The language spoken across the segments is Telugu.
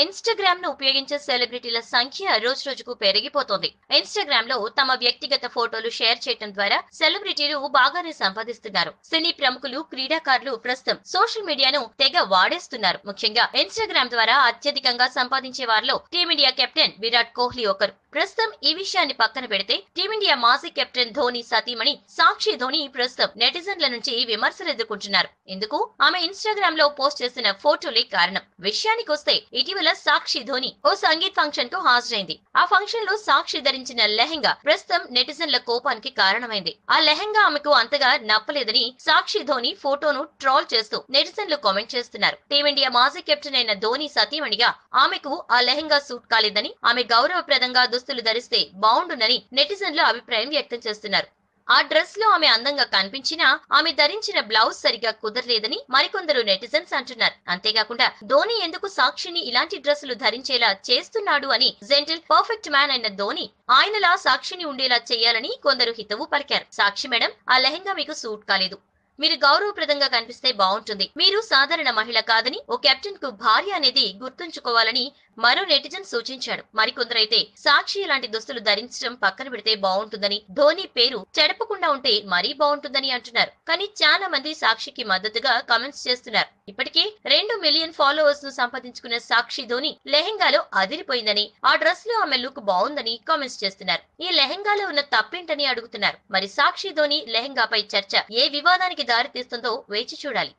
ఇన్స్టాగ్రామ్ ను ఉపయోగించే సెలబ్రిటీల సంఖ్య రోజురోజుకు పెరిగిపోతోంది. ఇన్స్టాగ్రామ్ లో తమ వ్యక్తిగత ఫోటోలు షేర్ చేయడం ద్వారా సెలబ్రిటీలు బాగానే సంపాదిస్తున్నారు. సినీ ప్రముఖులు, క్రీడాకారులు ప్రస్తుతం సోషల్ మీడియాను తెగ వాడేస్తున్నారు. ముఖ్యంగా ఇన్స్టాగ్రామ్ ద్వారా అత్యధికంగా సంపాదించే వారిలో టీమిండియా కెప్టెన్ విరాట్ కోహ్లీ ఒకరు. ప్రస్తుతం ఈ విషయాన్ని పక్కన పెడితే టీమిండియా మాజీ కెప్టెన్ ధోని సతీమణి సాక్షి ధోని ప్రస్తుతం నెటిజన్ల నుంచి విమర్శలు ఎదుర్కొంటున్నారు. ఇందుకు ఆమె ఇన్స్టాగ్రామ్ లో పోస్ట్ చేసిన ఫోటోలే కారణం. విషయానికొస్తే ఇటీవల సాక్షి ధోని ఓ సంగీత్ ఫంక్షన్ కు హాజరైంది. ఆ ఫంక్షన్ లో సాక్షి ధరించిన లెహంగా ప్రస్తుతం నెటిజన్ల కోపానికి కారణమైంది. ఆ లెహంగా ఆమెకు అంతగా నప్పలేదని సాక్షి ధోని ఫోటోను ట్రోల్ చేస్తూ నెటిజన్లు కామెంట్ చేస్తున్నారు. టీమిండియా మాజీ కెప్టెన్ అయిన ధోని సతీమణిగా ఆమెకు ఆ లెహంగా సూట్ కాలేదని, ఆమె గౌరవప్రదంగా దుస్తులు ధరిస్తే బాగుండునని నెటిజన్లు అభిప్రాయం వ్యక్తం చేస్తున్నారు. ఆ డ్రెస్ లో ఆమె అందంగా కనిపించినా ఆమె ధరించిన బ్లౌజ్ సరిగా కుదరలేదని మరికొందరు నెటిజన్స్ అంటున్నారు. అంతేకాకుండా ధోని ఎందుకు సాక్షిని ఇలాంటి డ్రెస్సులు ధరించేలా చేస్తున్నాడు అని జెంటిల్ పర్ఫెక్ట్ మ్యాన్ అయిన ధోని ఆయనలా సాక్షిని ఉండేలా చేయాలని కొందరు హితవు పలికారు. సాక్షి మేడం, ఆ లెహంగా మీకు సూట్ కాలేదు. మీరు గౌరవప్రదంగా కనిపిస్తే బాగుంటుంది. మీరు సాధారణ మహిళ కాదని, ఓ కెప్టెన్ కు భార్య అనేది గుర్తుంచుకోవాలని మరో నెటిజన్ సూచించాడు. మరికొందరైతే సాక్షి ఇలాంటి దుస్తులు ధరించడం పక్కన పెడితే బాగుంటుందని, ధోని పేరు చెడపకుండా ఉంటే మరీ బాగుంటుందని అంటున్నారు. కానీ చాలా మంది సాక్షికి మద్దతుగా కామెంట్స్ చేస్తున్నారు. ఇప్పటికే 2 మిలియన్ ఫాలోవర్స్ ను సంపాదించుకున్న సాక్షి ధోని లెహంగాలో అదిరిపోయిందని, ఆ డ్రెస్ లో ఆమె లుక్ బాగుందని కామెంట్స్ చేస్తున్నారు. ఈ లెహంగాలో ఉన్న తప్పేంటని అడుగుతున్నారు. మరి సాక్షి ధోని లెహంగాపై చర్చ ఏ వివాదానికి దారి తీస్తుందో వేచి చూడాలి.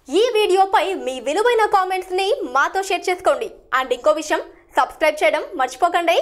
ఈ వీడియోపై మీ విలువైన కామెంట్స్ ని మాతో షేర్ చేసుకోండి. అండ్ ఇంకో విషయం, సబ్స్క్రైబ్ చేయడం మర్చిపోకండి.